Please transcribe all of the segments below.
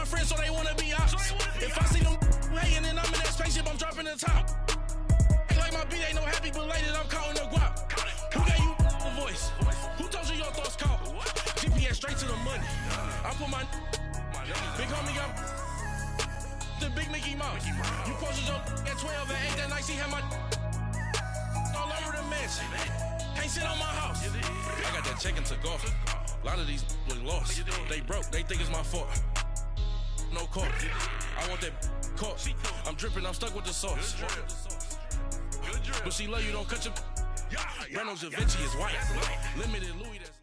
friends, so they wanna be ops. If I see them hating and I'm in that spaceship, I'm dropping the top. Ain't like my beat ain't no happy belated, I'm counting the guap. Who gave you the voice? Who told you your thoughts count? GPS straight to the money. I put my big homie got the big Mickey Mouse. You posted your at 12 and 8 that night, she had my all over the mansion. Can't sit on my house. I got that check and took off. A lot of these look lost. They broke, they think it's my fault. No court. I want that caught. I'm dripping, I'm stuck with the sauce. But she love you, don't cut your Reynolds Da Vinci is white. Limited Louis that's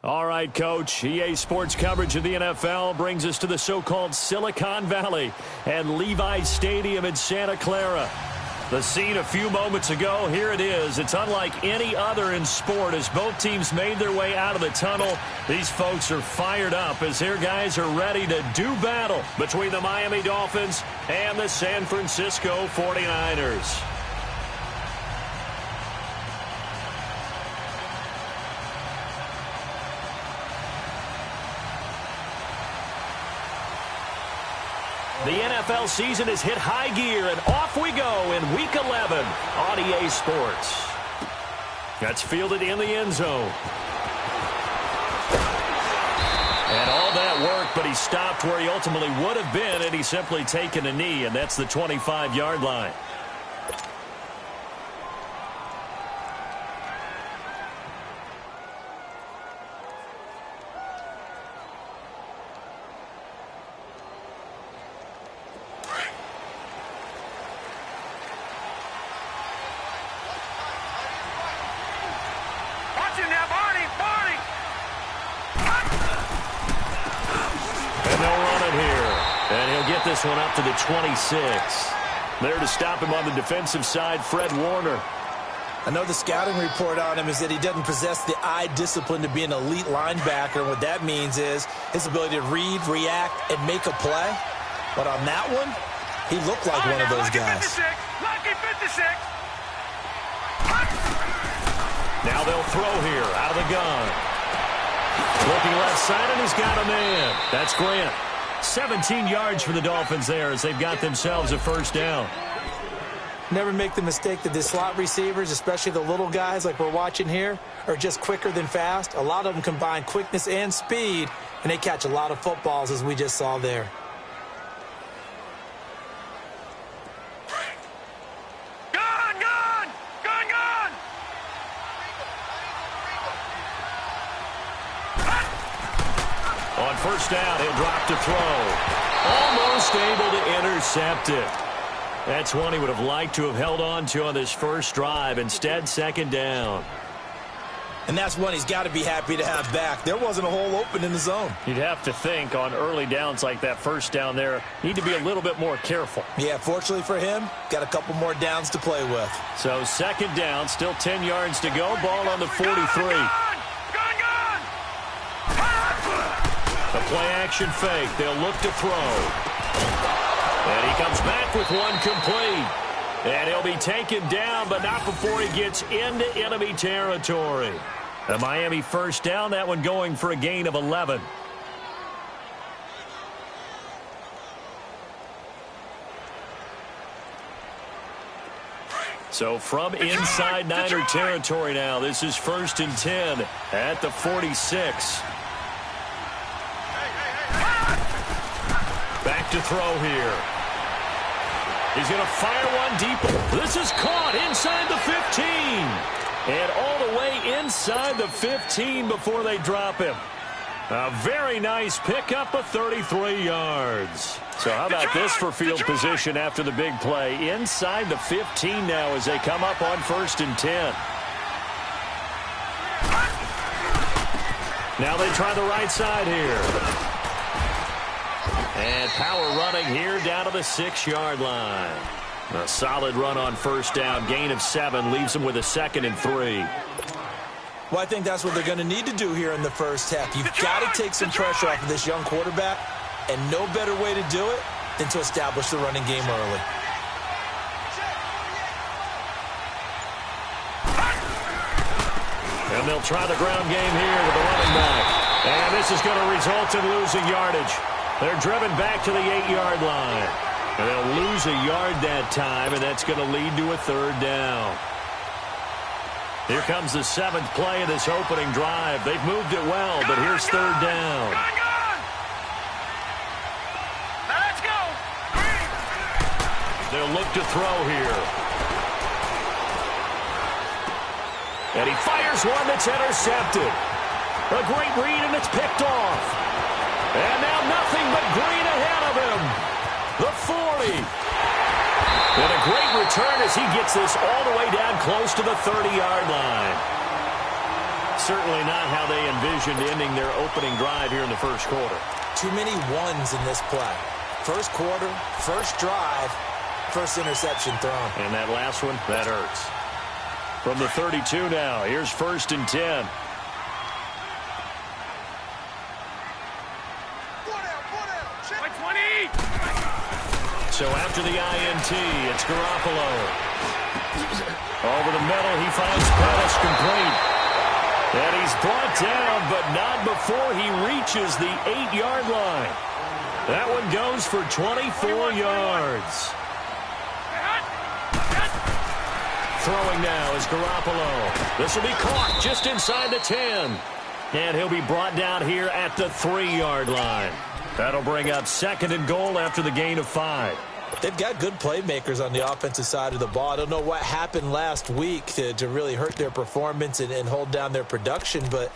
all right, Coach. EA Sports coverage of the NFL brings us to the so-called Silicon Valley and Levi's Stadium in Santa Clara. The scene a few moments ago, here it is. It's unlike any other in sport as both teams made their way out of the tunnel. These folks are fired up as their guys are ready to do battle between the Miami Dolphins and the San Francisco 49ers. The NFL season has hit high gear, and off we go in Week 11 on EA Sports. That's fielded in the end zone. And all that work, but he stopped where he ultimately would have been had he simply taken a knee, and that's the 25-yard line. This one up to the 26. There to stop him on the defensive side, Fred Warner. I know the scouting report on him is that he doesn't possess the eye discipline to be an elite linebacker. What that means is his ability to read, react, and make a play. But on that one, he looked like one of those guys. Now they'll throw here out of the gun. Looking left side, and he's got a man. That's Grant. 17 yards for the Dolphins there as they've got themselves a first down. Never make the mistake that the slot receivers, especially the little guys like we're watching here, are just quicker than fast. A lot of them combine quickness and speed, and they catch a lot of footballs as we just saw there. On first down, he'll drop to throw. Almost able to intercept it. That's one he would have liked to have held on to on this first drive. Instead, second down. And that's one he's got to be happy to have back. There wasn't a hole open in the zone. You'd have to think on early downs like that first down there, need to be a little bit more careful. Yeah, fortunately for him, got a couple more downs to play with. So second down, still 10 yards to go. Ball on the 43. The play-action fake. They'll look to throw. And he comes back with one complete. And he'll be taken down, but not before he gets into enemy territory. A Miami first down, that one going for a gain of 11. So from inside Niner territory now, this is 1st and 10 at the 46. Back to throw here. He's going to fire one deep. This is caught inside the 15. And all the way inside the 15 before they drop him. A very nice pickup of 33 yards. So how about this for field position after the big play? Inside the 15 now as they come up on 1st and 10. Now they try the right side here. And power running here down to the 6-yard line. A solid run on first down. Gain of 7 leaves them with a 2nd and 3. Well, I think that's what they're going to need to do here in the first half. You've got to take some pressure off of this young quarterback, and no better way to do it than to establish the running game early. And they'll try the ground game here with the running back. And this is going to result in losing yardage. They're driven back to the 8-yard line. And they'll lose a yard that time, and that's going to lead to a third down. Here comes the 7th play of this opening drive. They've moved it well, but here's third down. Let's go. They'll look to throw here. And he fires one that's intercepted. A great read, and it's picked off. And now nothing but green ahead of him. The 40. And a great return as he gets this all the way down close to the 30-yard line. Certainly not how they envisioned ending their opening drive here in the first quarter. Too many ones in this play. First quarter, first drive, first interception thrown. And that last one, that hurts. From the 32 now, here's 1st and 10. So after the INT, it's Garoppolo. Over the middle, he finds Pettis complete. And he's brought down, but not before he reaches the 8-yard line. That one goes for 24 yards. Throwing now is Garoppolo. This will be caught just inside the 10. And he'll be brought down here at the 3-yard line. That'll bring up 2nd and goal after the gain of 5. They've got good playmakers on the offensive side of the ball. I don't know what happened last week to really hurt their performance and hold down their production, but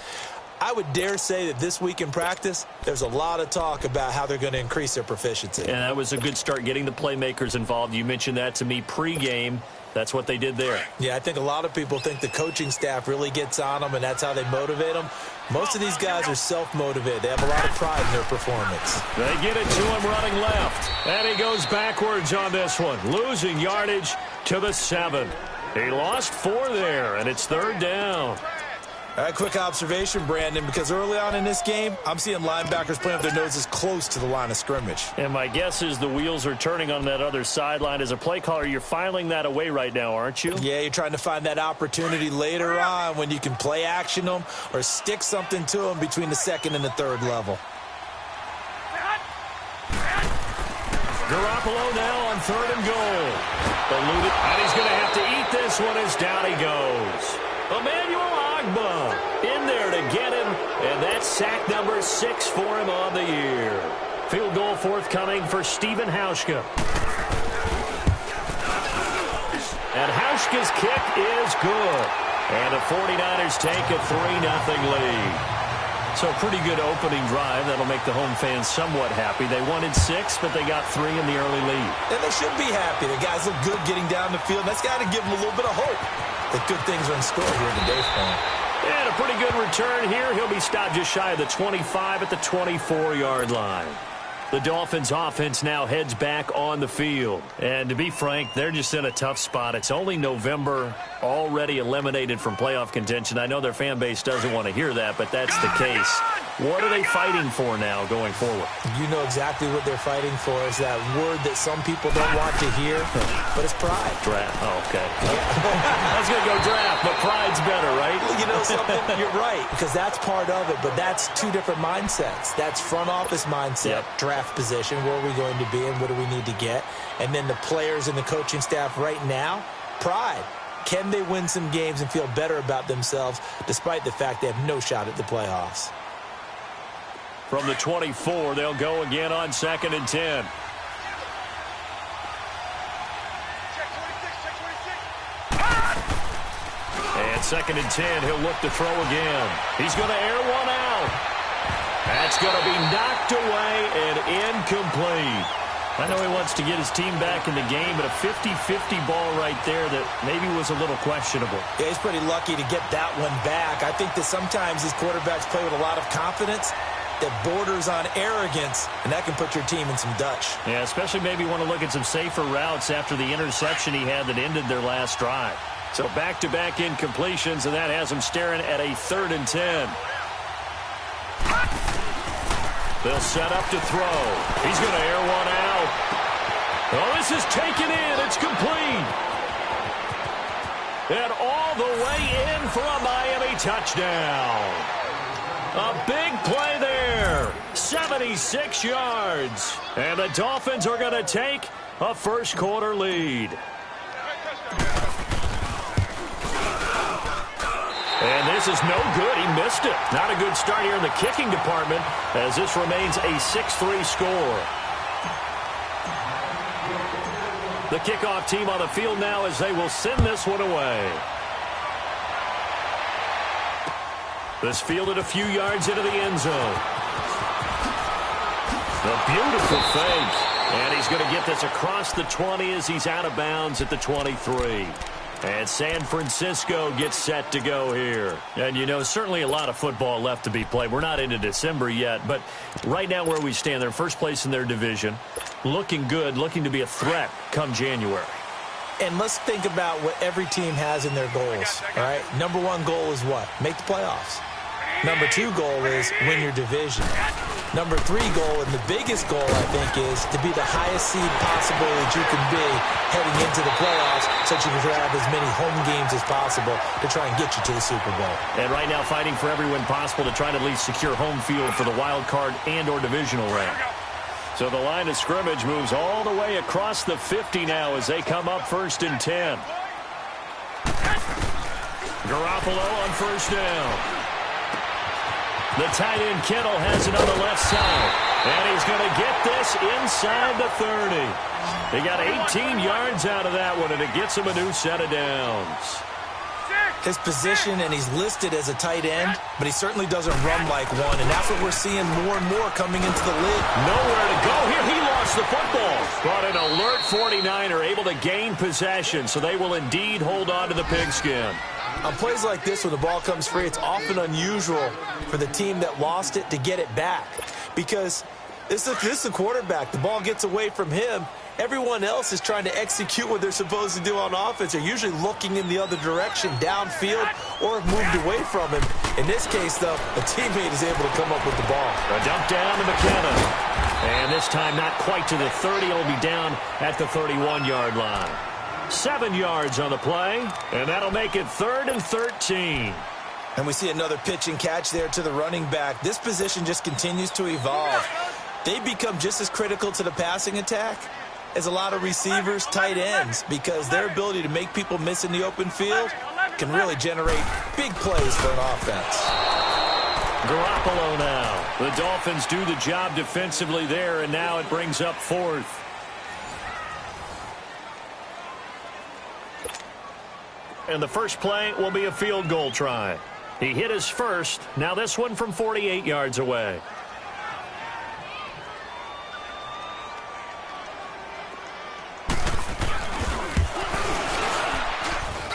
I would dare say that this week in practice, there's a lot of talk about how they're going to increase their proficiency. And that was a good start, getting the playmakers involved. You mentioned that to me pregame. That's what they did there. Yeah, I think a lot of people think the coaching staff really gets on them, and that's how they motivate them. Most of these guys are self-motivated. They have a lot of pride in their performance. They get it to him running left. And he goes backwards on this one, losing yardage to the 7. He lost 4 there, and it's 3rd down. All right, quick observation, Brandon, because early on in this game, I'm seeing linebackers playing with their noses close to the line of scrimmage. And my guess is the wheels are turning on that other sideline. As a play caller, you're filing that away right now, aren't you? Yeah, you're trying to find that opportunity later on when you can play action them or stick something to them between the 2nd and the 3rd level. Garoppolo now on 3rd and goal. Eluded, and he's going to have to eat this one as down he goes. Emmanuel Agba in there to get him, and that's sack number 6 for him on the year. Field goal forthcoming for Stephen Hauschka. And Hauschka's kick is good. And the 49ers take a 3-0 lead. So pretty good opening drive. That'll make the home fans somewhat happy. They wanted 6, but they got 3 in the early lead. And they should be happy. The guys look good getting down the field. That's got to give them a little bit of hope that good things are in store here today for him. And a pretty good return here. He'll be stopped just shy of the 25 at the 24-yard line. The Dolphins offense now heads back on the field. And to be frank, they're just in a tough spot. It's only November, already eliminated from playoff contention. I know their fan base doesn't want to hear that, but that's the case. What are they fighting for now going forward? You know exactly what they're fighting for is that word that some people don't want to hear, but it's pride. Draft. Oh, okay. I was going to go draft, but pride's better, right? You know something? You're right, because that's part of it, but that's 2 different mindsets. That's front office mindset, draft position, where are we going to be and what do we need to get? And then the players and the coaching staff right now, pride. Can they win some games and feel better about themselves despite the fact they have no shot at the playoffs? From the 24, they'll go again on 2nd and 10. And 2nd and 10, he'll look to throw again. He's going to air one out. That's going to be knocked away and incomplete. I know he wants to get his team back in the game, but a 50-50 ball right there that maybe was a little questionable. Yeah, he's pretty lucky to get that one back. I think that sometimes these quarterbacks play with a lot of confidence that borders on arrogance, and that can put your team in some Dutch. Yeah, especially maybe want to look at some safer routes after the interception he had that ended their last drive. So back-to-back incompletions, and that has him staring at a 3rd and 10. They'll set up to throw. He's going to air one out. Oh, this is taken in. It's complete. And all the way in for a Miami touchdown. A big play there. 76 yards. And the Dolphins are going to take a first quarter lead. And this is no good. He missed it. Not a good start here in the kicking department as this remains a 6-3 score. The kickoff team on the field now as they will send this one away. This fielded a few yards into the end zone. A beautiful fake. And he's going to get this across the 20 as he's out of bounds at the 23. And San Francisco gets set to go here. And, you know, certainly a lot of football left to be played. We're not into December yet, but right now where we stand, they're first place in their division. Looking good, looking to be a threat come January. And let's think about what every team has in their goals, all right? Number one goal is what? Make the playoffs. Number two goal is win your division. Number three goal, and the biggest goal, I think, is to be the highest seed possible that you can be heading into the playoffs so that you can have as many home games as possible to try and get you to the Super Bowl. And right now fighting for every win possible to try to at least secure home field for the wild card and or divisional round. So the line of scrimmage moves all the way across the 50 now as they come up 1st and 10. Garoppolo on first down. The tight end Kittle has it on the left side. And he's going to get this inside the 30. He got 18 yards out of that one, and it gets him a new set of downs. His position, and he's listed as a tight end, but he certainly doesn't run like one, and that's what we're seeing more and more coming into the league. Nowhere to go here. He lost the football. But an alert 49er able to gain possession, so they will indeed hold on to the pigskin. On plays like this, when the ball comes free, it's often unusual for the team that lost it to get it back. Because this is the quarterback. The ball gets away from him. Everyone else is trying to execute what they're supposed to do on offense. They're usually looking in the other direction, downfield, or have moved away from him. In this case, though, a teammate is able to come up with the ball. A dump down to McKenna. And this time not quite to the 30. It'll be down at the 31-yard line. 7 yards on the play, and that'll make it 3rd and 13. And we see another pitch and catch there to the running back. This position just continues to evolve. They become just as critical to the passing attack as a lot of receivers, tight ends, because their ability to make people miss in the open field can really generate big plays for an offense. Garoppolo now. The Dolphins do the job defensively there, and now it brings up 4th. And the first play will be a field goal try. He hit his first. Now this one from 48 yards away.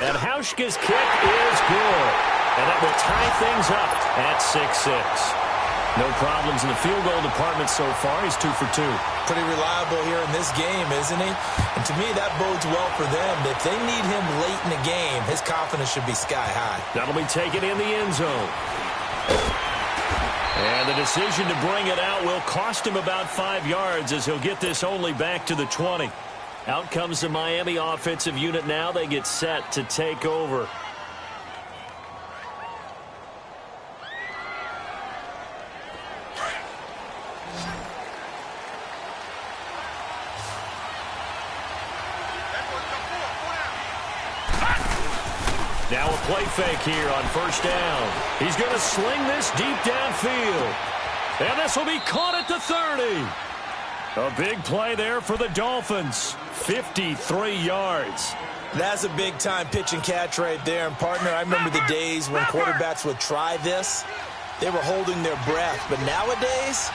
And Hauschka's kick is good. And that will tie things up at 6-6. No problems in the field goal department so far. He's 2 for 2. Pretty reliable here in this game, isn't he? And to me, that bodes well for them. If they need him late in the game, his confidence should be sky high. That'll be taken in the end zone. And the decision to bring it out will cost him about 5 yards as he'll get this only back to the 20. Out comes the Miami offensive unit now. They get set to take over. Now a play fake here on first down. He's going to sling this deep downfield. And this will be caught at the 30. A big play there for the Dolphins. 53 yards. That's a big-time pitch and catch right there. And, partner, I remember the days when quarterbacks would try this. They were holding their breath. But nowadays,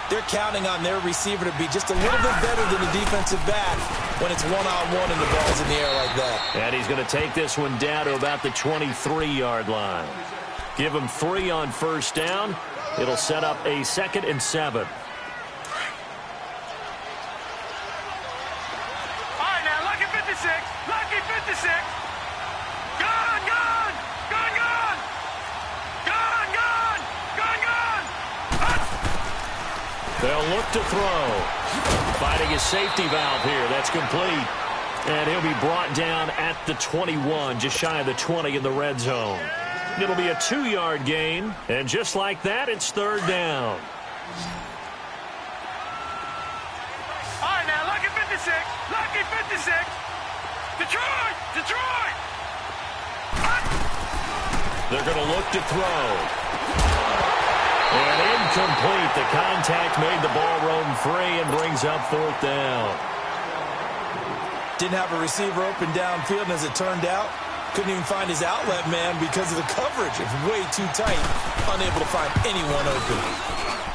they're counting on their receiver to be just a little bit better than the defensive back when it's one-on-one and the ball's in the air like that. And he's going to take this one down to about the 23-yard line. Give him 3 on first down. It'll set up a 2nd and 7. Lucky 56. Gone, gone, gone, gone. Gone, gone, gone, gone. They'll look to throw. Finding a safety valve here. That's complete. And he'll be brought down at the 21, just shy of the 20 in the red zone. It'll be a 2-yard gain. And just like that, it's 3rd down. 56. Lucky 56. Detroit! Detroit! They're going to look to throw. And incomplete. The contact made the ball roam free and brings up 4th down. Didn't have a receiver open downfield, and as it turned out, couldn't even find his outlet man because of the coverage. It's way too tight, unable to find anyone open.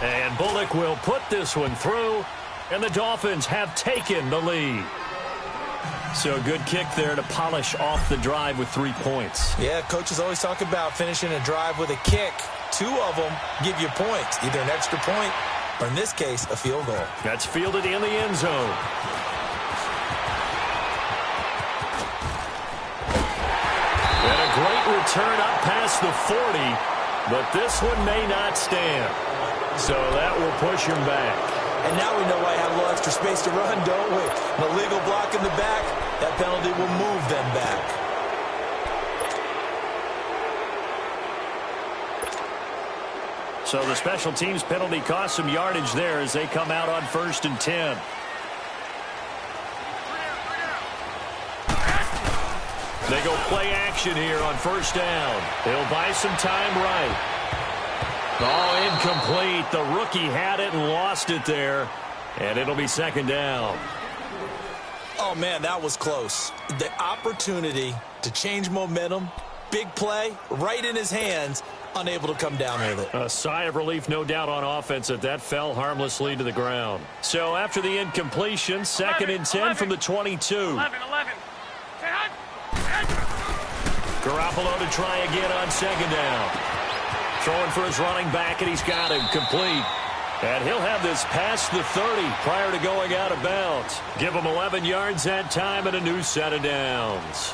And Bullock will put this one through, and the Dolphins have taken the lead. So a good kick there to polish off the drive with 3 points. Yeah, coaches always talk about finishing a drive with a kick. 2 of them give you points, either an extra point or, in this case, a field goal. That's fielded in the end zone. And a great return up past the 40, but this one may not stand. So that will push him back. And now we know why I have a little extra space to run, don't we? An illegal block in the back, that penalty will move them back. So the special teams penalty cost some yardage there as they come out on 1st and 10. They go play action here on 1st down. They'll buy some time right. Oh, incomplete. The rookie had it and lost it there. And it'll be 2nd down. Oh, man, that was close. The opportunity to change momentum, big play, right in his hands, unable to come down with it. A sigh of relief, no doubt, on offense that fell harmlessly to the ground. So after the incompletion, 2nd and 10 from the 22. 11. Garoppolo to try again on 2nd down. Throwing for his running back, and he's got him complete. And he'll have this past the 30 prior to going out of bounds. Give him 11 yards that time and a new set of downs.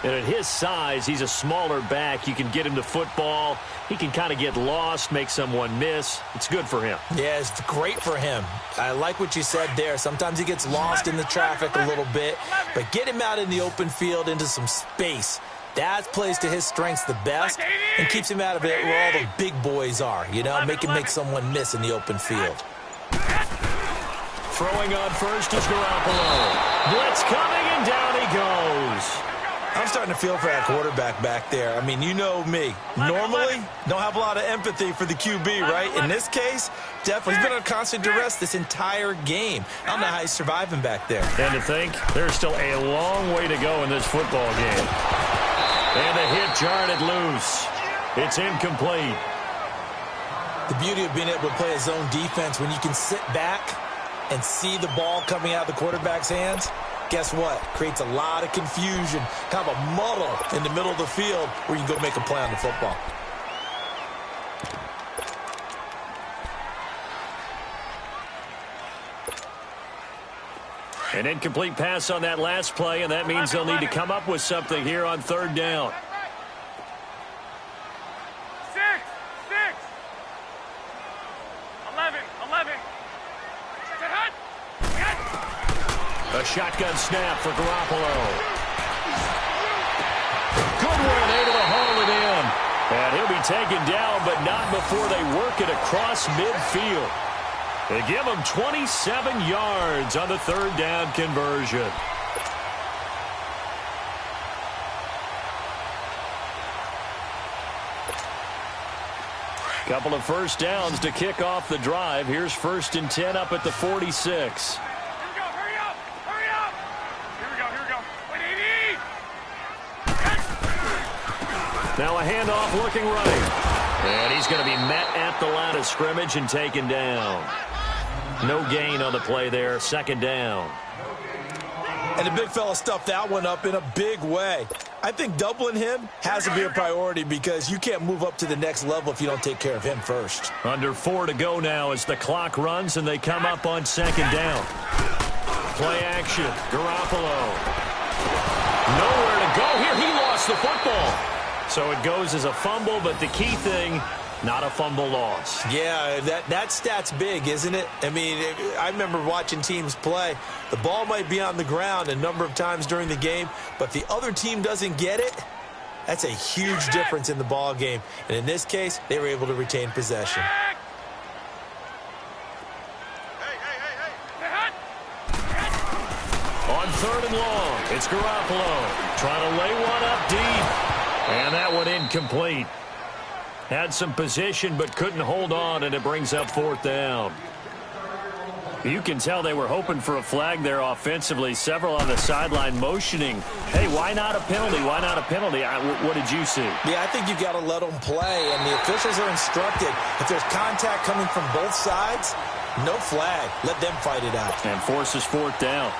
And at his size, he's a smaller back. You can get him to football. He can kind of get lost, make someone miss. It's good for him. Yeah, it's great for him. I like what you said there. Sometimes he gets lost in the traffic a little bit, but get him out in the open field into some space. That plays to his strengths the best and keeps him out of it where all the big boys are, you know, make someone miss in the open field. Throwing on 1st is Garoppolo. Blitz coming, and down he goes. I'm starting to feel for that quarterback back there. I mean, you know me. Normally, don't have a lot of empathy for the QB, right? In this case, definitely. He's been under constant duress this entire game. I don't know how he's surviving back there. And to think, there's still a long way to go in this football game. And the hit jarred it loose. It's incomplete. The beauty of being able to play a zone defense when you can sit back and see the ball coming out of the quarterback's hands, guess what? Creates a lot of confusion, kind of a muddle in the middle of the field where you can go make a play on the football. An incomplete pass on that last play, and that means they'll need to come up with something here on 3rd down. 6. 11. A shotgun snap for Garoppolo. Good one, able to haul it in. And he'll be taken down, but not before they work it across midfield. They give him 27 yards on the 3rd down conversion. Couple of 1st downs to kick off the drive. Here's 1st and 10 up at the 46. Now a handoff looking right. And he's going to be met at the line of scrimmage and taken down. No gain on the play there. 2nd down. And the big fella stuffed that one up in a big way. I think doubling him has to be a priority because you can't move up to the next level if you don't take care of him first. Under 4 to go now as the clock runs and they come up on 2nd down. Play action. Garoppolo. Nowhere to go here. He lost the football. So it goes as a fumble, but the key thing, not a fumble loss. Yeah, that stat's big, isn't it? I mean, I remember watching teams play. The ball might be on the ground a number of times during the game, but if the other team doesn't get it, that's a huge difference in the ball game. And in this case, they were able to retain possession. On 3rd and long, it's Garoppolo trying to lay one up deep. And that one incomplete. Had some position but couldn't hold on, and it brings up 4th down. You can tell they were hoping for a flag there offensively. Several on the sideline motioning, hey, why not a penalty? Why not a penalty? What did you see? Yeah, I think you've got to let them play, and the officials are instructed. If there's contact coming from both sides, no flag. Let them fight it out. And forces 4th down.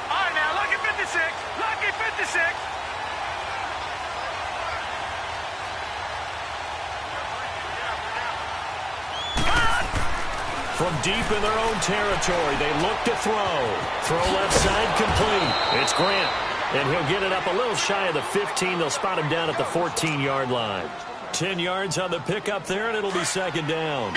All right, now, lucky 56. Lucky 56. From deep in their own territory, they look to throw. Throw left side complete. It's Grant, and he'll get it up a little shy of the 15. They'll spot him down at the 14-yard line. 10 yards on the pickup there, and it'll be 2nd down.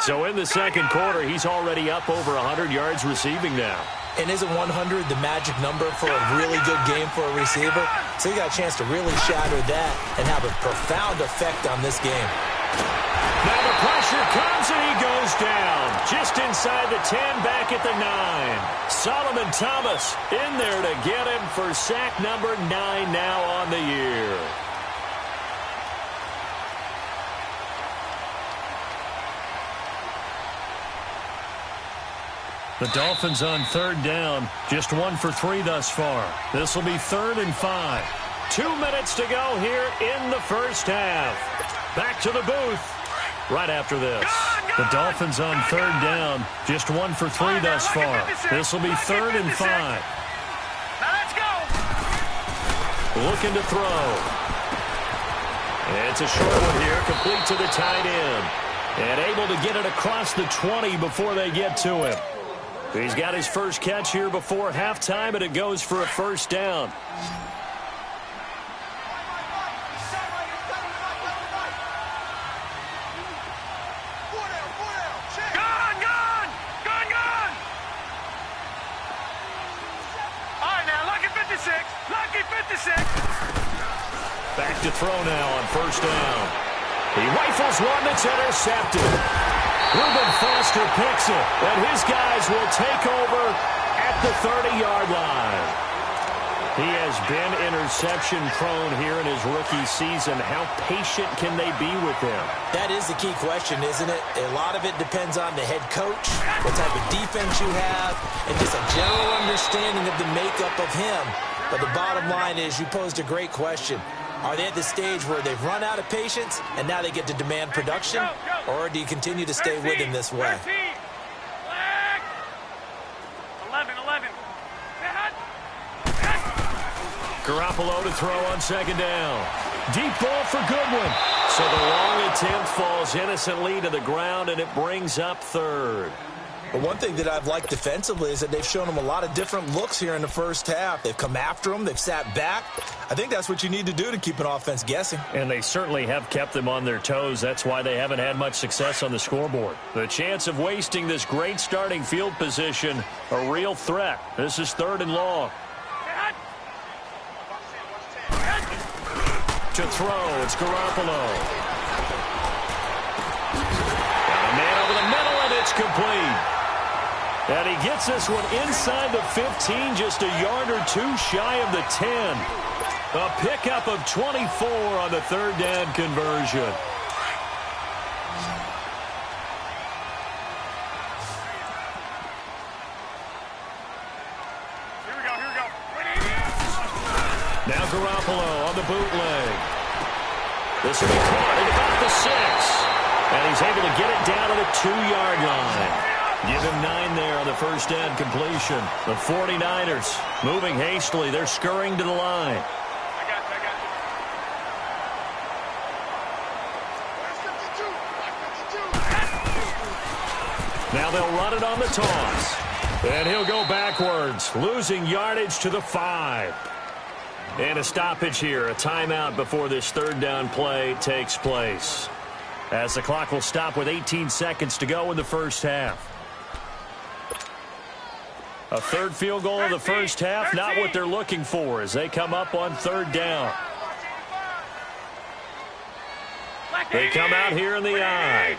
So in the second quarter, he's already up over 100 yards receiving now. And isn't 100 the magic number for a really good game for a receiver? So you got a chance to really shatter that and have a profound effect on this game. Now the pressure comes, and he goes down. Just inside the 10, back at the 9. Solomon Thomas in there to get him for sack number 9 now on the year. The Dolphins on 3rd down, just 1 for 3 thus far. This will be 3rd and 5. 2 minutes to go here in the first half. Back to the booth right after this. The Dolphins on 3rd down, just 1 for 3 thus far. This will be 3rd and 5. Now let's go. Looking to throw. It's a short one here, complete to the tight end. And able to get it across the 20 before they get to him. He's got his first catch here before halftime, and it goes for a 1st down. Back to throw now on 1st down. He rifles one that's intercepted. Reuben Foster picks it, and his guys will take over at the 30-yard line. He has been interception-prone here in his rookie season. How patient can they be with him? That is the key question, isn't it? A lot of it depends on the head coach, what type of defense you have, and just a general understanding of the makeup of him. But the bottom line is you posed a great question. Are they at the stage where they've run out of patience and now they get to demand production? Or do you continue to stay with him this way? 11. Garoppolo to throw on 2nd down. Deep ball for Goodwin. So the long attempt falls innocently to the ground, and it brings up 3rd. But one thing that I've liked defensively is that they've shown them a lot of different looks here in the first half. They've come after them. They've sat back. I think that's what you need to do to keep an offense guessing. And they certainly have kept them on their toes. That's why they haven't had much success on the scoreboard. The chance of wasting this great starting field position, a real threat. This is 3rd and long. To throw, it's Garoppolo. Got a man over the middle, and it's complete. And he gets this one inside the 15, just a yard or 2 shy of the 10. A pickup of 24 on the 3rd down conversion. Here we go. Now Garoppolo on the bootleg. This will be caught at about the 6. And he's able to get it down to the 2-yard line. Give him 9 there on the 1st down completion. The 49ers moving hastily. They're scurrying to the line. I got you. Now they'll run it on the toss. And he'll go backwards, losing yardage to the 5. And a stoppage here, a timeout before this 3rd down play takes place. As the clock will stop with 18 seconds to go in the first half. A 3rd field goal in the first half, not what they're looking for as they come up on 3rd down. They come out here in the I.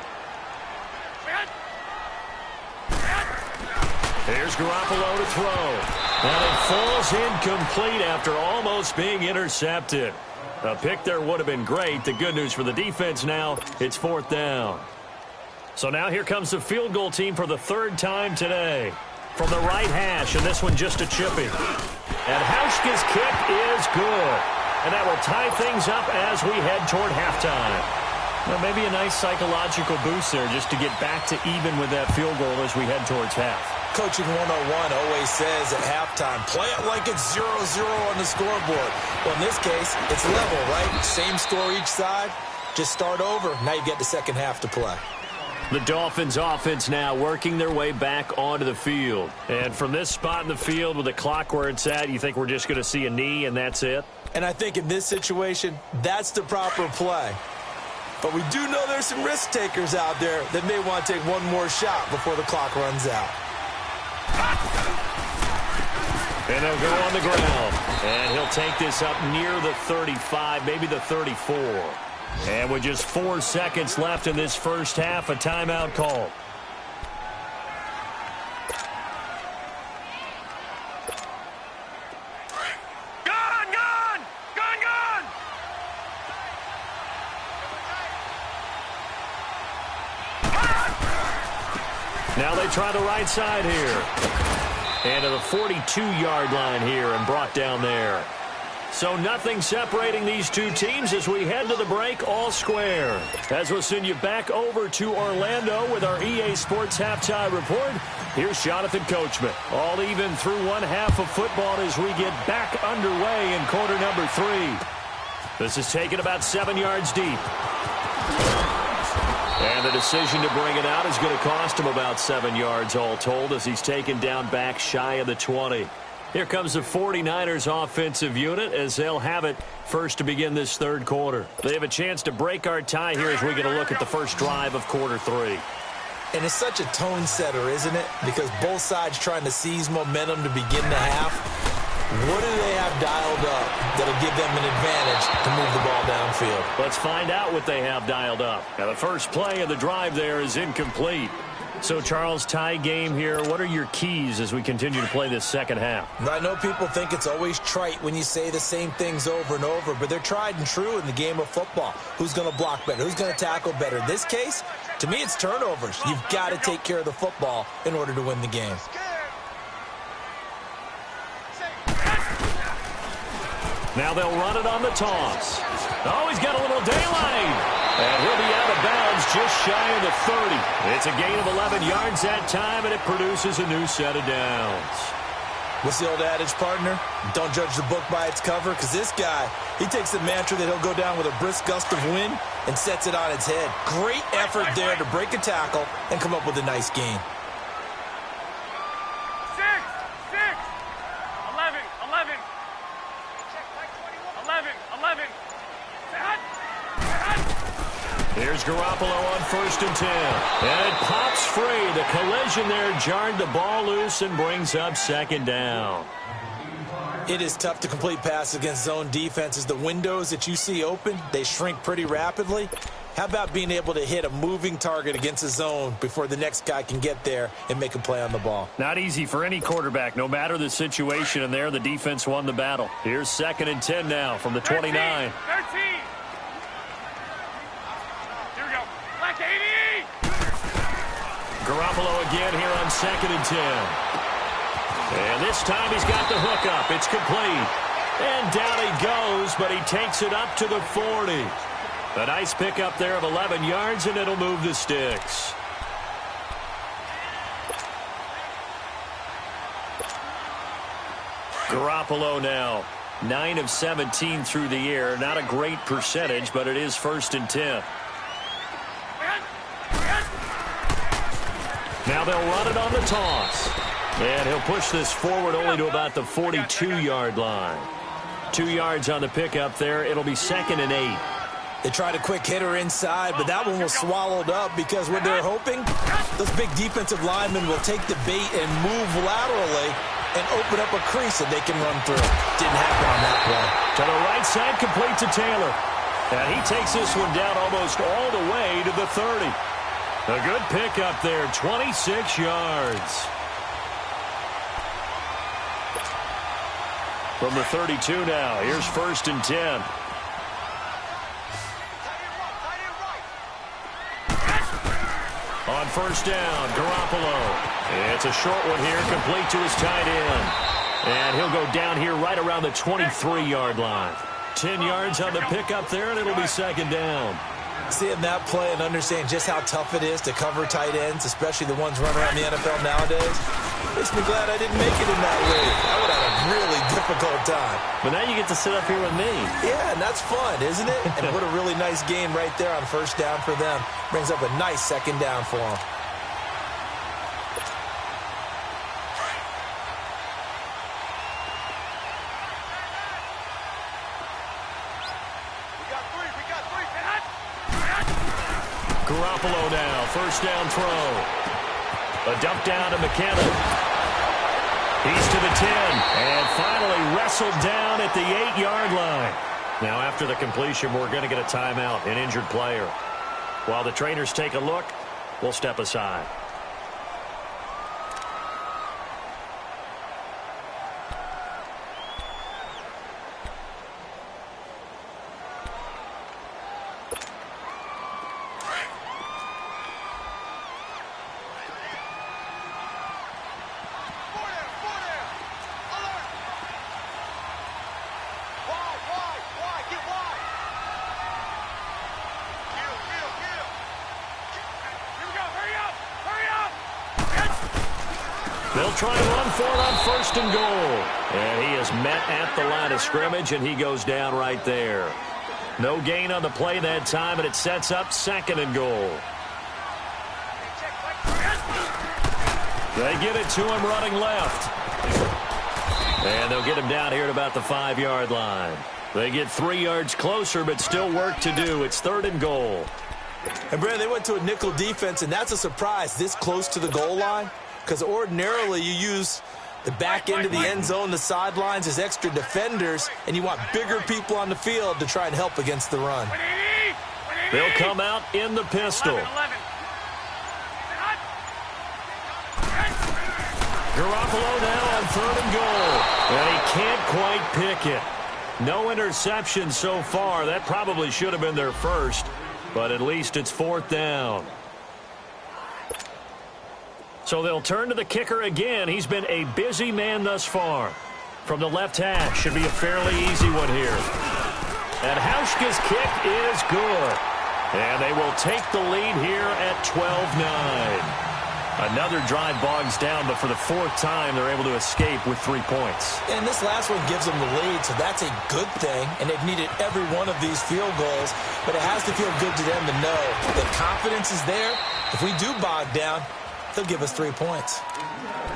Here's Garoppolo to throw. And it falls incomplete after almost being intercepted. A pick there would have been great. The good news for the defense now, it's 4th down. So now here comes the field goal team for the 3rd time today. From the right hash, and this one just a chipping. And Hauschka's kick is good. And that will tie things up as we head toward halftime. Now, maybe a nice psychological boost there just to get back to even with that field goal as we head towards half. Coaching 101 always says at halftime, play it like it's 0-0 on the scoreboard. Well, in this case, it's level, right? Same score each side. Just start over. Now you get the second half to play. The Dolphins offense now working their way back onto the field. And from this spot in the field with the clock where it's at, you think we're just going to see a knee and that's it? And I think in this situation, that's the proper play. But we do know there's some risk takers out there that may want to take one more shot before the clock runs out. And they'll go on the ground. And he'll take this up near the 35, maybe the 34. And with just 4 seconds left in this first half, a timeout call. Now they try the right side here. And to the 42-yard line here and brought down there. So nothing separating these two teams as we head to the break, all square. As we'll send you back over to Orlando with our EA Sports Halftime Report, here's Jonathan Coachman. All even through one half of football as we get back underway in quarter number 3. This is taken about 7 yards deep. And the decision to bring it out is going to cost him about 7 yards all told as he's taken down back shy of the 20. Here comes the 49ers offensive unit as they'll have it first to begin this third quarter. They have a chance to break our tie here as we get a look at the first drive of quarter 3. And it's such a tone setter, isn't it? Because both sides trying to seize momentum to begin the half. What do they have dialed up that'll give them an advantage to move the ball downfield? Let's find out what they have dialed up. Now, the first play of the drive there is incomplete. So, Charles, tie game here. What are your keys as we continue to play this second half? I know people think it's always trite when you say the same things over and over, but they're tried and true in the game of football. Who's going to block better? Who's going to tackle better? In this case, to me, it's turnovers. You've got to take care of the football in order to win the game. Now they'll run it on the toss. Oh, he's got a little daylight. And he'll be out of bounds just shy of the 30. It's a gain of 11 yards that time, and it produces a new set of downs. What's the old adage, partner? Don't judge the book by its cover, because this guy, he takes the mantra that he'll go down with a brisk gust of wind and sets it on its head. Great effort there to break a tackle and come up with a nice gain. 11. Here's Garoppolo on 1st and 10. And it pops free. The collision there jarred the ball loose and brings up 2nd down. It is tough to complete passes against zone defenses. The windows that you see open, they shrink pretty rapidly. How about being able to hit a moving target against a zone before the next guy can get there and make a play on the ball? Not easy for any quarterback, no matter the situation. And there, the defense won the battle. Here's 2nd and 10 now from the 29. 13. Here we go. Black 80. Garoppolo again here on 2nd and 10. And this time he's got the hook up. It's complete. And down he goes, but he takes it up to the 40. A nice pickup there of 11 yards, and it'll move the sticks. Garoppolo now, 9 of 17 through the air. Not a great percentage, but it is 1st and 10. Now they'll run it on the toss. And he'll push this forward only to about the 42-yard line. 2 yards on the pickup there. It'll be 2nd and 8. They tried a quick hitter inside, but that one was swallowed up because what they're hoping, those big defensive linemen will take the bait and move laterally and open up a crease that they can run through. Didn't happen on that play. To the right side, complete to Taylor. And he takes this one down almost all the way to the 30. A good pickup there, 26 yards. From the 32 now, here's 1st and 10. On 1st down, Garoppolo. It's a short one here, complete to his tight end. And he'll go down here right around the 23-yard line. 10 yards on the pickup there, and it'll be 2nd down. Seeing that play and understanding just how tough it is to cover tight ends, especially the ones running around the NFL nowadays, makes me glad I didn't make it in that league. I would have had a really difficult time. But now you get to sit up here with me. Yeah, and that's fun, isn't it? And what a really nice game right there on 1st down for them. Brings up a nice 2nd down for them. Garoppolo now, 1st down throw. A dump down to McKinnon. He's to the 10, and finally wrestled down at the 8-yard line. Now after the completion, we're going to get a timeout, an injured player. While the trainers take a look, we'll step aside. They'll try to run for it on 1st and goal. And he is met at the line of scrimmage, and he goes down right there. No gain on the play that time, and it sets up 2nd and goal. They get it to him running left. And they'll get him down here at about the 5-yard line. They get 3 yards closer, but still work to do. It's 3rd and goal. And, Brad, they went to a nickel defense, and that's a surprise this close to the goal line. Because ordinarily you use the back end of the end zone, the sidelines as extra defenders, and you want bigger people on the field to try and help against the run. They'll come out in the pistol. Garoppolo now on 3rd and goal. And he can't quite pick it. No interception so far. That probably should have been their first, but at least it's 4th down. So they'll turn to the kicker again. He's been a busy man thus far. From the left hash, should be a fairly easy one here. And Hauschka's kick is good. And they will take the lead here at 12-9. Another drive bogs down, but for the 4th time, they're able to escape with 3 points. And this last one gives them the lead, so that's a good thing. And they've needed every one of these field goals, but it has to feel good to them to know that confidence is there. If we do bog down, they'll give us 3 points.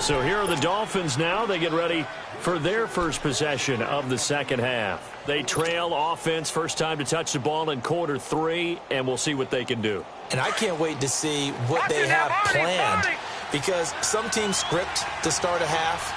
So here are the Dolphins now. They get ready for their first possession of the 2nd half. They trail offense, first time to touch the ball in Q3, and we'll see what they can do. And I can't wait to see what they have planned, because some teams script to start a half.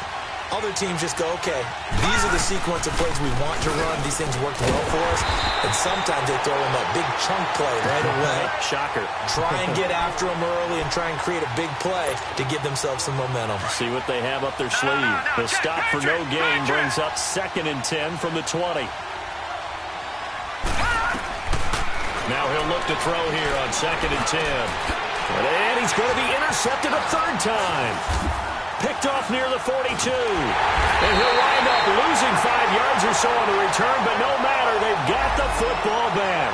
Other teams just go, okay, these are the sequence of plays we want to run. These things worked well for us. And sometimes they throw in that big chunk play right away. Shocker. Try and get after them early and try and create a big play to give themselves some momentum. See what they have up their sleeve. The stop for no gain brings up 2nd and 10 from the 20. Now he'll look to throw here on 2nd and 10. And he's going to be intercepted a 3rd time. Picked off near the 42. And he'll wind up losing 5 yards or so on the return, but no matter, they've got the football back.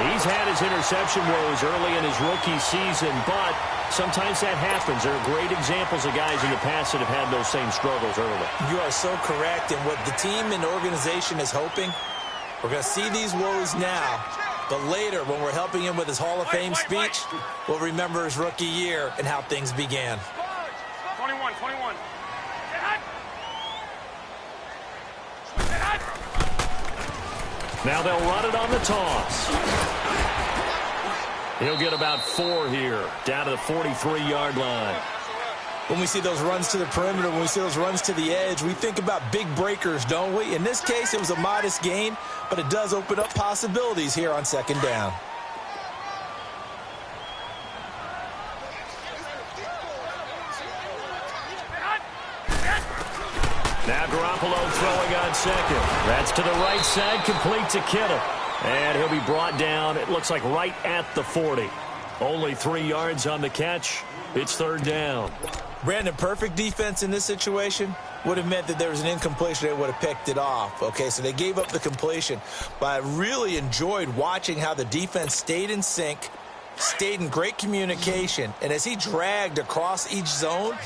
He's had his interception woes early in his rookie season, but sometimes that happens. There are great examples of guys in the past that have had those same struggles early. You are so correct, and what the team and organization is hoping, we're going to see these woes now, but later when we're helping him with his Hall of Fame speech, we'll remember his rookie year and how things began. 21. Now they'll run it on the toss. He'll get about 4 here, down to the 43-yard line. When we see those runs to the perimeter, when we see those runs to the edge, we think about big breakers, don't we? In this case, it was a modest gain, but it does open up possibilities here on 2nd down. Now Garoppolo throwing on second. That's to the right side, complete to Kittle. And he'll be brought down, it looks like right at the 40. Only 3 yards on the catch. It's third down. Brandon, perfect defense in this situation would have meant that there was an incompletion. They would have picked it off. Okay, so they gave up the completion. But I really enjoyed watching how the defense stayed in sync, stayed in great communication. And as he dragged across each zone,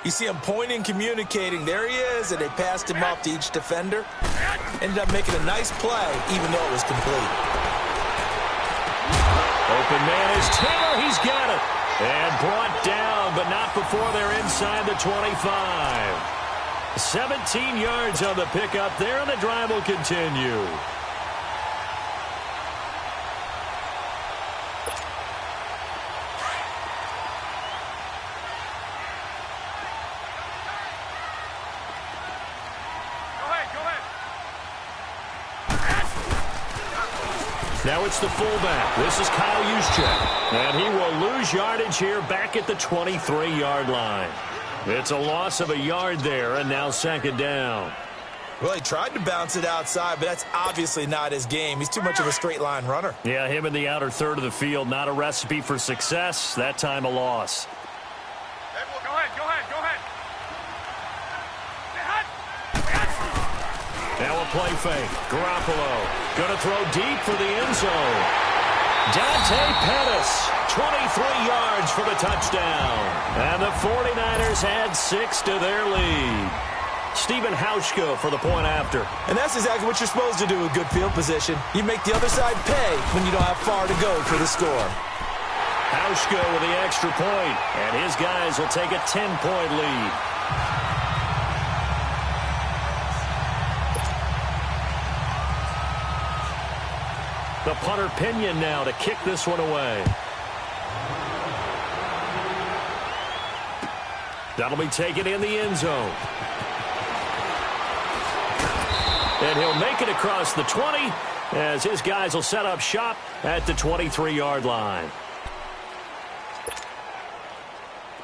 you see him pointing, communicating. There he is, and they passed him off to each defender. Ended up making a nice play, even though it was complete. Open man is Taylor. He's got it. And brought down, but not before they're inside the 25. 17 yards on the pickup there, and the drive will continue. Now it's the fullback. This is Kyle Juszczyk. And he will lose yardage here back at the 23-yard line. It's a loss of a yard there, and now second down. Well, he tried to bounce it outside, but that's obviously not his game. He's too much of a straight-line runner. Yeah, him in the outer third of the field, not a recipe for success. That time a loss. Go ahead. Now a play fake. Garoppolo going to throw deep for the end zone. Dante Pettis, 23 yards for the touchdown. And the 49ers add 6 to their lead. Stephen Hauschka for the point after. And that's exactly what you're supposed to do with good field position. You make the other side pay when you don't have far to go for the score. Hauschka with the extra point, and his guys will take a 10-point lead. The punter Pinion now to kick this one away. That'll be taken in the end zone. And he'll make it across the 20 as his guys will set up shop at the 23-yard line.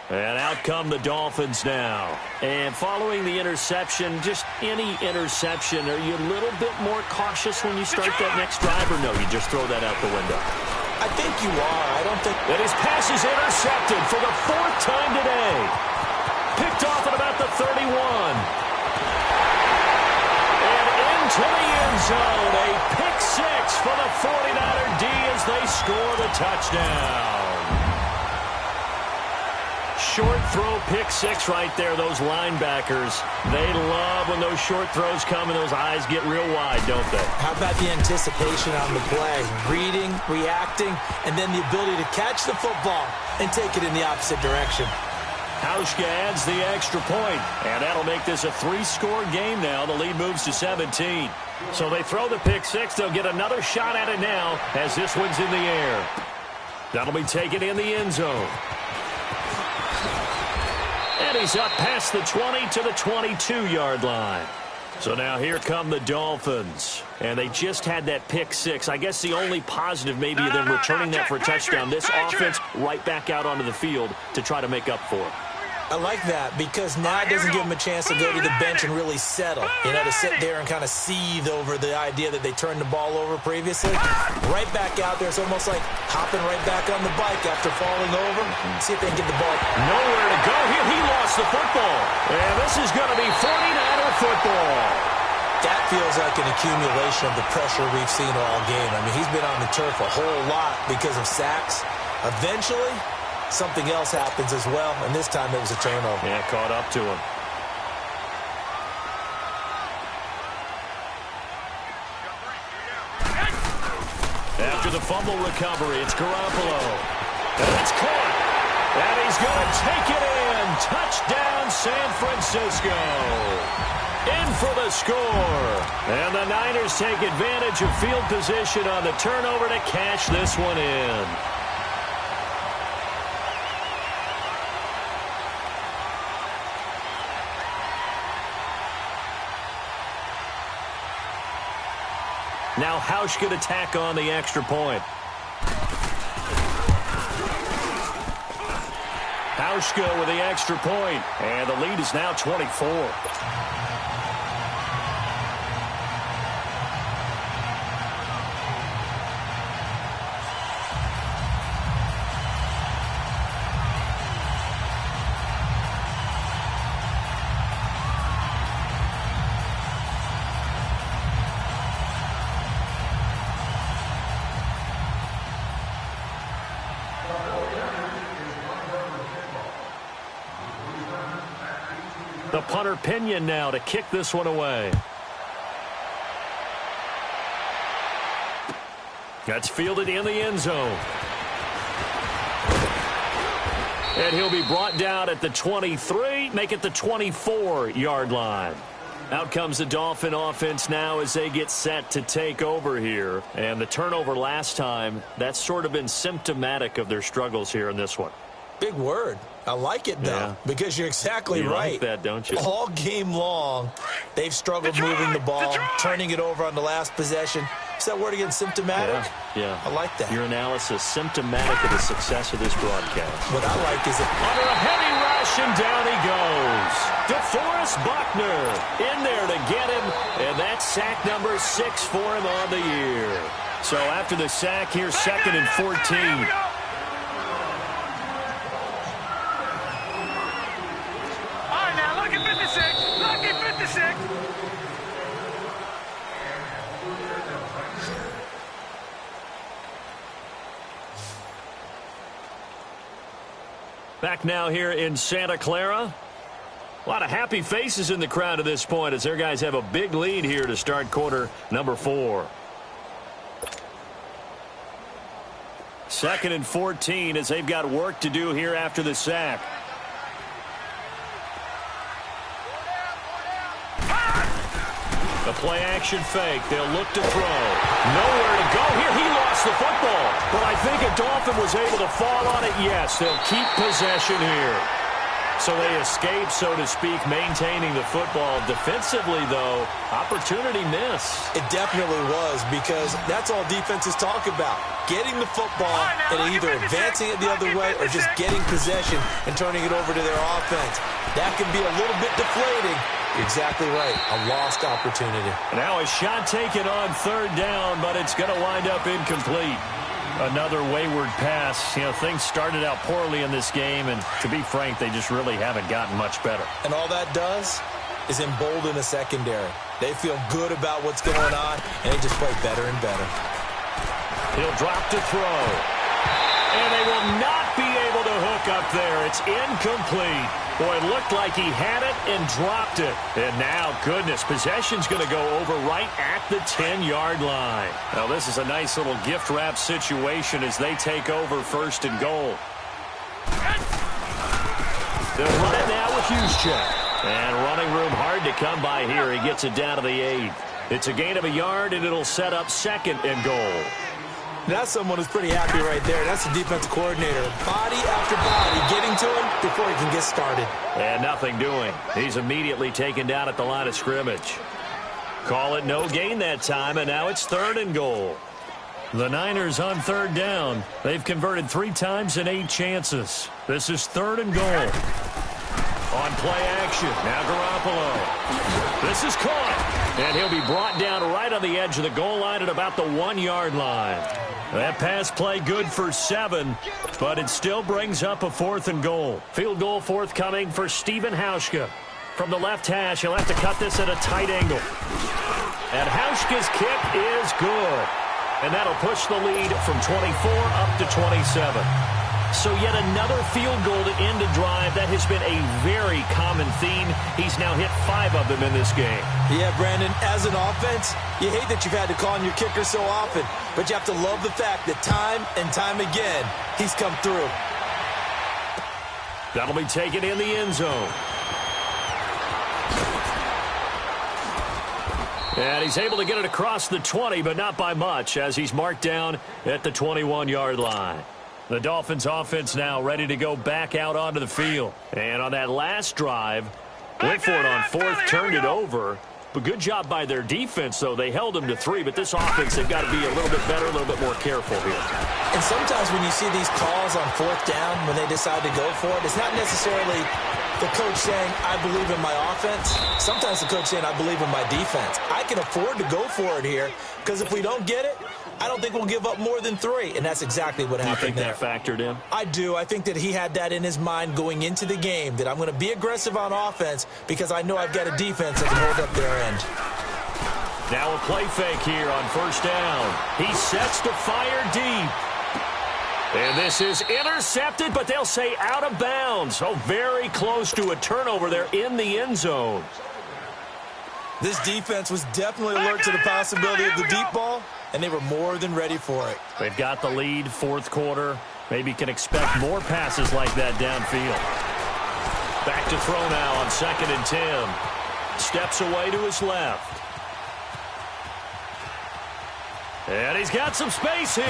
And out come the Dolphins now. And following the interception, just any interception, are you a little bit more cautious when you start that next drive, or no, you just throw that out the window? I think you are. I don't think... And his pass is intercepted for the 4th time today. Picked off at about the 31. And into the end zone, a pick 6 for the 49er D as they score the touchdown. Short throw, pick 6 right there. Those linebackers, they love when those short throws come and those eyes get real wide, don't they? How about the anticipation on the play? Reading, reacting, and then the ability to catch the football and take it in the opposite direction. Hauschka adds the extra point, and that'll make this a 3-score game now. The lead moves to 17. So they throw the pick 6. They'll get another shot at it now as this one's in the air. That'll be taken in the end zone. And he's up past the 20 to the 22-yard line. So now here come the Dolphins. And they just had that pick 6. I guess the only positive maybe of them returning that for a touchdown. This offense right back out onto the field to try to make up for it. I like that because now it doesn't give them a chance to go to the bench and really settle. You know, to sit there and kind of seethe over the idea that they turned the ball over previously. Right back out there. It's almost like hopping right back on the bike after falling over. See if they can get the ball. Nowhere to go here. He lost the football. And this is going to be 49er football. That feels like an accumulation of the pressure we've seen all game. I mean, he's been on the turf a whole lot because of sacks. Eventually, something else happens as well, and this time it was a turnover. Yeah, caught up to him. After the fumble recovery, it's Garoppolo. And it's caught. And he's going to take it in. Touchdown, San Francisco. In for the score. And the Niners take advantage of field position on the turnover to cash this one in. Now Hauschka to tack on the extra point. Hauschka with the extra point, and the lead is now 24. The punter Pinion now to kick this one away. That's fielded in the end zone. And he'll be brought down at the 23, make it the 24-yard line. Out comes the Dolphin offense now as they get set to take over here. And the turnover last time, that's sort of been symptomatic of their struggles here in this one. Big word. I like it, though, because you're exactly right. You like that, don't you? All game long, they've struggled moving the ball, turning it over on the last possession. Is that word again, symptomatic? Yeah. I like that. Your analysis, symptomatic of the success of this broadcast. What I like is it. Under a heavy rush, and down he goes. DeForest Buckner in there to get him, and that's sack number 6 for him on the year. So after the sack, here's 2nd and 14. Back now here in Santa Clara. A lot of happy faces in the crowd at this point as their guys have a big lead here to start quarter number 4. 2nd and 14 as they've got work to do here after the sack. The play action fake. They'll look to throw. Nowhere to go here. He lost the football. But I think a Dolphin was able to fall on it. Yes, they'll keep possession here. So they escape, so to speak, maintaining the football. Defensively, though, opportunity miss. It definitely was, because that's all defenses talk about. Getting the football and either advancing it the other way or just getting possession and turning it over to their offense. That can be a little bit deflating. You're exactly right. A lost opportunity. Now a shot taken on 3rd down, but it's going to wind up incomplete. Another wayward pass. You know, things started out poorly in this game, and to be frank, they just really haven't gotten much better. And all that does is embolden a secondary. They feel good about what's going on, and they just play better and better. He'll drop to throw. And they will not be able to hook up there. It's incomplete. Boy, it looked like he had it and dropped it. And now, goodness, possession's going to go over right at the 10-yard line. Now, this is a nice little gift wrap situation as they take over 1st and goal. They'll run it now with Juszczyk. And running room hard to come by here. He gets it down to the 8. It's a gain of a yard, and it'll set up 2nd and goal. That's someone who's pretty happy right there. That's the defensive coordinator. Body after body, getting to him before he can get started. And nothing doing. He's immediately taken down at the line of scrimmage. Call it no gain that time, and now it's 3rd and goal. The Niners on 3rd down. They've converted 3 times in 8 chances. This is 3rd and goal. On play action, now Garoppolo. This is caught, and he'll be brought down right on the edge of the goal line at about the 1-yard line. That pass play good for 7, but it still brings up a 4th and goal. Field goal forthcoming for Stephen Hauschka. From the left hash, he'll have to cut this at a tight angle. And Hauschka's kick is good. And that'll push the lead from 24 up to 27. So yet another field goal to end a drive. That has been a very common theme. He's now hit 5 of them in this game. Yeah, Brandon, as an offense, you hate that you've had to call on your kicker so often, but you have to love the fact that time and time again, he's come through. That'll be taken in the end zone. And he's able to get it across the 20, but not by much, as he's marked down at the 21-yard line. The Dolphins offense now ready to go back out onto the field. And on that last drive, went for it on 4th, turned it over. But good job by their defense, though. They held them to 3, but this offense, they've got to be a little bit better, a little bit more careful here. And sometimes when you see these calls on 4th down, when they decide to go for it, it's not necessarily the coach saying, I believe in my offense. Sometimes the coach saying, I believe in my defense. I can afford to go for it here, because if we don't get it, I don't think we'll give up more than 3, and that's exactly what happened there. Do you think that factored in? I do. I think that he had that in his mind going into the game, that I'm going to be aggressive on offense because I know I've got a defense that can hold up their end. Now a play fake here on 1st down. He sets to fire deep. And this is intercepted, but they'll say out of bounds. So very close to a turnover there in the end zone. This defense was definitely alert to the possibility of the deep ball, and they were more than ready for it. They've got the lead, 4th quarter. Maybe can expect more passes like that downfield. Back to throw now on 2nd and 10. Steps away to his left. And he's got some space here.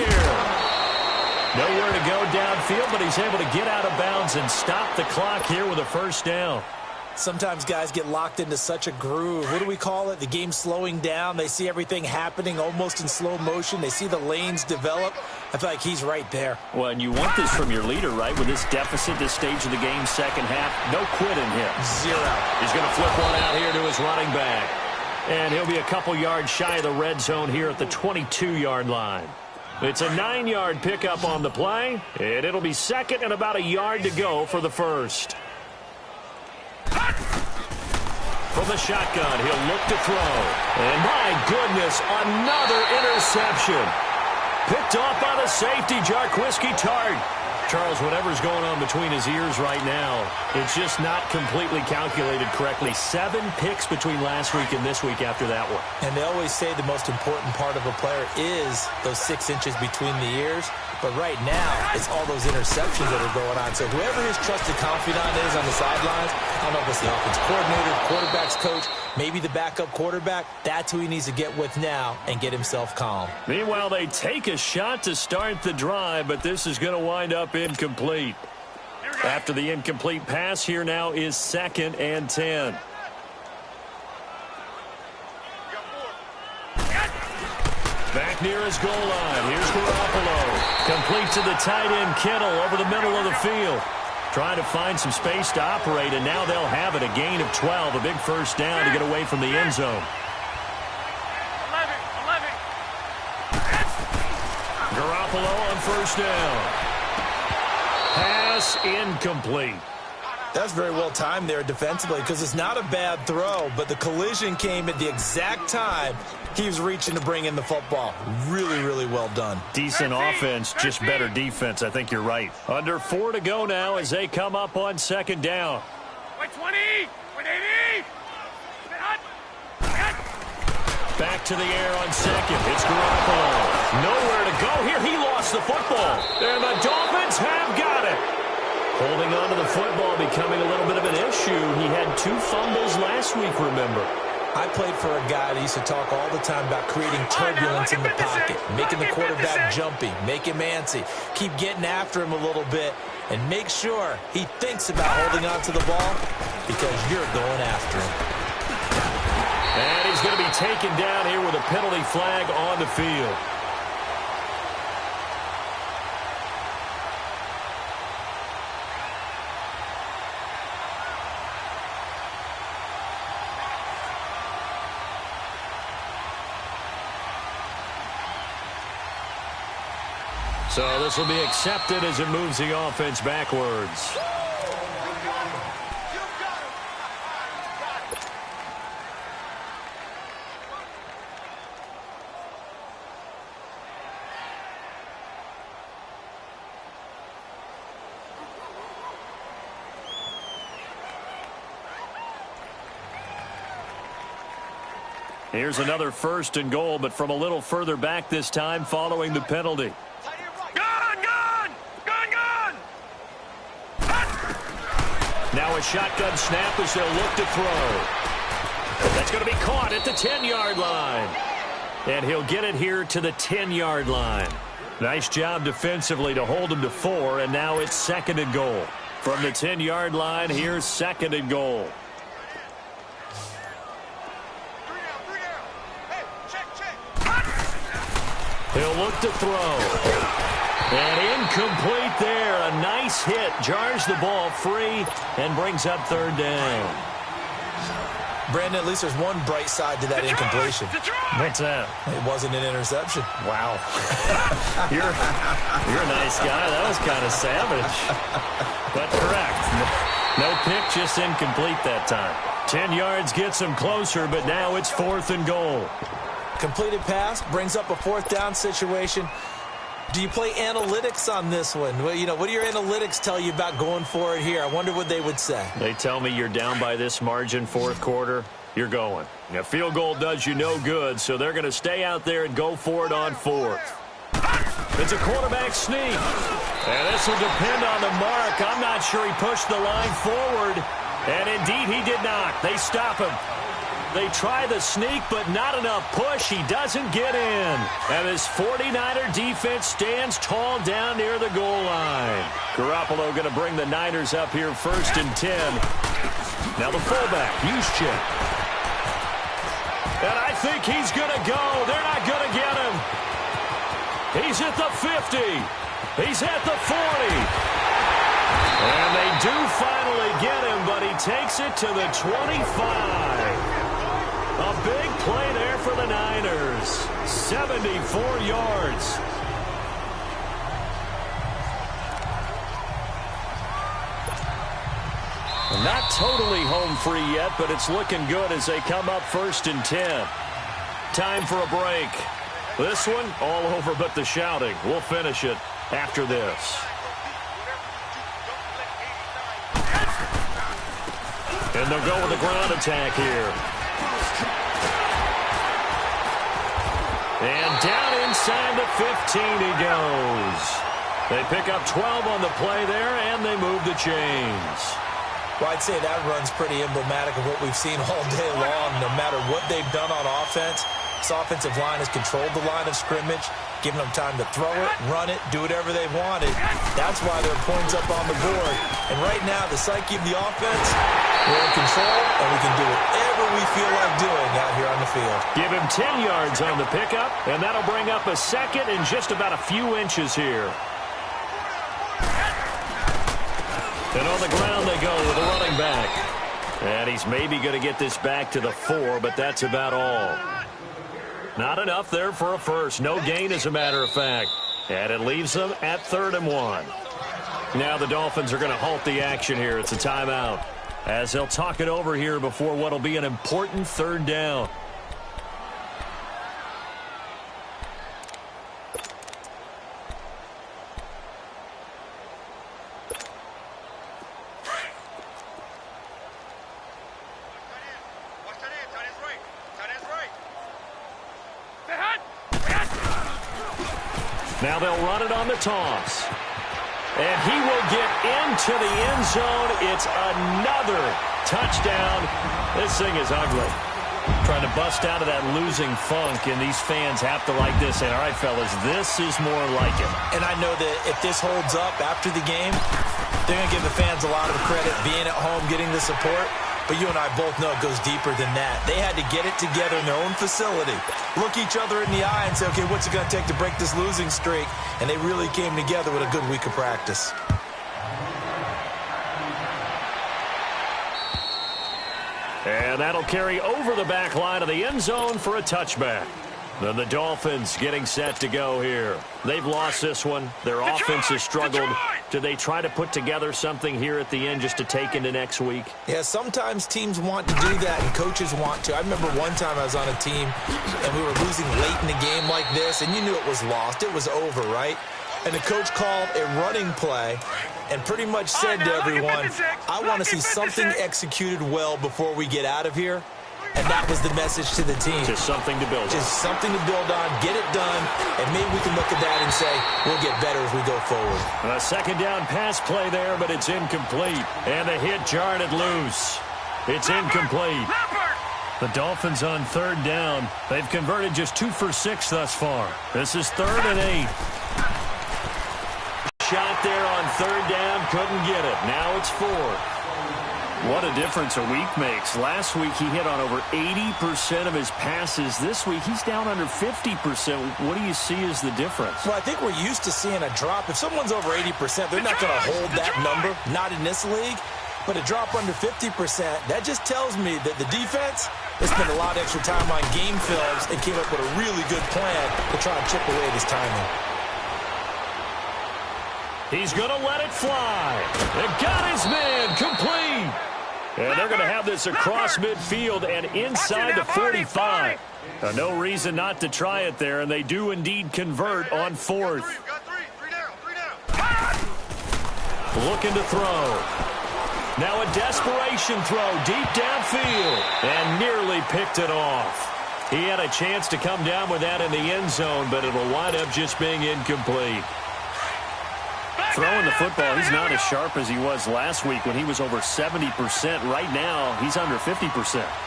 Nowhere to go downfield, but he's able to get out of bounds and stop the clock here with a 1st down. Sometimes guys get locked into such a groove. What do we call it? The game slowing down. They see everything happening almost in slow motion. They see the lanes develop. I feel like he's right there. Well, and you want this from your leader, right? With this deficit, this stage of the game, 2nd half, no quitting him. 0. He's going to flip one out here to his running back. And he'll be a couple yards shy of the red zone here at the 22-yard line. It's a 9-yard pickup on the play, and it'll be 2nd and about a yard to go for the 1st. From the shotgun, he'll look to throw. And my goodness, another interception. Picked off by the safety, Jarquiski Tart. Charles, whatever's going on between his ears right now, it's just not completely calculated correctly. 7 picks between last week and this week after that one. And they always say the most important part of a player is those 6 inches between the ears. But right now, it's all those interceptions that are going on. So whoever his trusted confidant is on the sidelines, I don't know if it's the offense coordinator, quarterback's coach, maybe the backup quarterback, that's who he needs to get with now and get himself calm. Meanwhile, they take a shot to start the drive, but this is going to wind up incomplete. After the incomplete pass, here now is 2nd and 10. Back near his goal line. Here's Garoppolo. Complete to the tight end, Kittle, over the middle of the field. Trying to find some space to operate, and now they'll have it. A gain of 12, a big 1st down to get away from the end zone. 11. Garoppolo on 1st down. Pass incomplete. That's very well timed there defensively because it's not a bad throw, but the collision came at the exact time he was reaching to bring in the football. Really, really well done. Decent offense, just better defense. I think you're right. Under 4 to go now as they come up on 2nd down. Wait, 20. Wait, 80. Back to the air on 2nd. It's Garoppolo. Nowhere to go here. He lost the football. And the Dolphins have got it. Holding on to the football becoming a little bit of an issue. He had 2 fumbles last week, remember. I played for a guy that used to talk all the time about creating turbulence in the pocket, making the quarterback jumpy, make him antsy, keep getting after him a little bit, and make sure he thinks about holding on to the ball because you're going after him. And he's going to be taken down here with a penalty flag on the field. So this will be accepted as it moves the offense backwards. Here's another 1st and goal, but from a little further back this time following the penalty. Now a shotgun snap as they'll look to throw. That's going to be caught at the 10-yard line. And he'll get it here to the 10-yard line. Nice job defensively to hold him to 4, and now it's 2nd and goal. From the 10-yard line, here's 2nd and goal. He'll look to throw. And incomplete there. A nice hit. Jars the ball free and brings up third down. Brandon, at least there's one bright side to that incompletion. What's that? It wasn't an interception. Wow. You're a nice guy. That was kind of savage. But correct. No pick, just incomplete that time. 10 yards gets him closer, but now it's 4th and goal. Completed pass brings up a 4th down situation. Do you play analytics on this one? Well, you know, what do your analytics tell you about going for it here? I wonder what they would say. They tell me you're down by this margin 4th quarter, you're going. Now, field goal does you no good, so they're going to stay out there and go for it on 4th. It's a quarterback sneak. And this will depend on the mark. I'm not sure he pushed the line forward. And indeed, he did not. They stop him. They try the sneak, but not enough push. He doesn't get in. And his 49er defense stands tall down near the goal line. Garoppolo going to bring the Niners up here 1st and 10. Now the fullback, Juszczyk. And I think he's going to go. They're not going to get him. He's at the 50. He's at the 40. And they do finally get him, but he takes it to the 25. A big play there for the Niners. 74 yards. Not totally home free yet, but it's looking good as they come up 1st and 10. Time for a break. This one, all over but the shouting. We'll finish it after this. And they'll go with a ground attack here. And down inside the 15 he goes. They pick up 12 on the play there, and they move the chains. Well, I'd say that run's pretty emblematic of what we've seen all day long. No matter what they've done on offense, this offensive line has controlled the line of scrimmage, giving them time to throw it, run it, do whatever they wanted. That's why there are points up on the board. And right now, the psyche of the offense, we're in control, and we can do whatever we feel like doing out here on the field. Give him 10 yards on the pickup, and that'll bring up a second and just about a few inches here. And on the ground they go with a running back. And he's maybe going to get this back to the 4, but that's about all. Not enough there for a first. No gain, as a matter of fact. And it leaves them at 3rd and 1. Now the Dolphins are going to halt the action here. It's a timeout, as they'll talk it over here before what will be an important 3rd down. Now they'll run it on the toss. And he will get into the end zone. It's another touchdown. This thing is ugly. Trying to bust out of that losing funk, and these fans have to like this. And, all right, fellas, this is more like it. And I know that if this holds up after the game, they're going to give the fans a lot of credit being at home, getting the support. But you and I both know it goes deeper than that. They had to get it together in their own facility, look each other in the eye and say, okay, what's it going to take to break this losing streak? And they really came together with a good week of practice. And that'll carry over the back line of the end zone for a touchback. Then the Dolphins getting set to go here. They've lost this one. Their offense has struggled. Do they try to put together something here at the end just to take into next week? Yeah, sometimes teams want to do that and coaches want to. I remember one time I was on a team and we were losing late in the game like this, and you knew it was lost. It was over, right? And the coach called a running play and pretty much said to everyone, I want to see something executed well before we get out of here. And that was the message to the team. Just something to build on. Just something to build on, get it done, and maybe we can look at that and say, we'll get better as we go forward. A second down pass play there, but it's incomplete. And the hit jarred it loose. It's incomplete. The Dolphins on 3rd down. They've converted just 2 for 6 thus far. This is 3rd and 8. Shot there on 3rd down, couldn't get it. Now it's 4th. What a difference a week makes. Last week he hit on over 80% of his passes. This week he's down under 50%. What do you see as the difference? Well, I think we're used to seeing a drop. If someone's over 80%, they're not going to hold that number, not in this league. But a drop under 50%, that just tells me that the defense has spent a lot of extra time on game films and came up with a really good plan to try and chip away this timing. He's going to let it fly. And got his man complete. And they're going to have this across midfield and inside the 45. No reason not to try it there, and they do indeed convert on fourth. Looking to throw. Now a desperation throw deep downfield and nearly picked it off. He had a chance to come down with that in the end zone, but it'll wind up just being incomplete. Throwing the football, he's not as sharp as he was last week when he was over 70%. Right now, he's under 50%.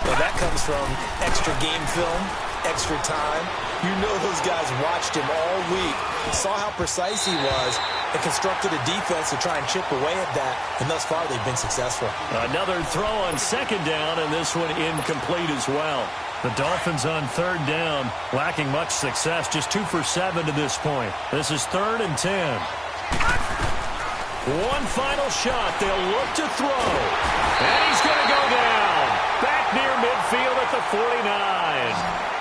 Well, that comes from extra game film, extra time. You know those guys watched him all week, saw how precise he was, and constructed a defense to try and chip away at that. And thus far, they've been successful. Another throw on second down, and this one incomplete as well. The Dolphins on third down, lacking much success, just 2 for 7 to this point. This is 3rd and 10. One final shot. They'll look to throw. And he's going to go down. Back near midfield at the 49.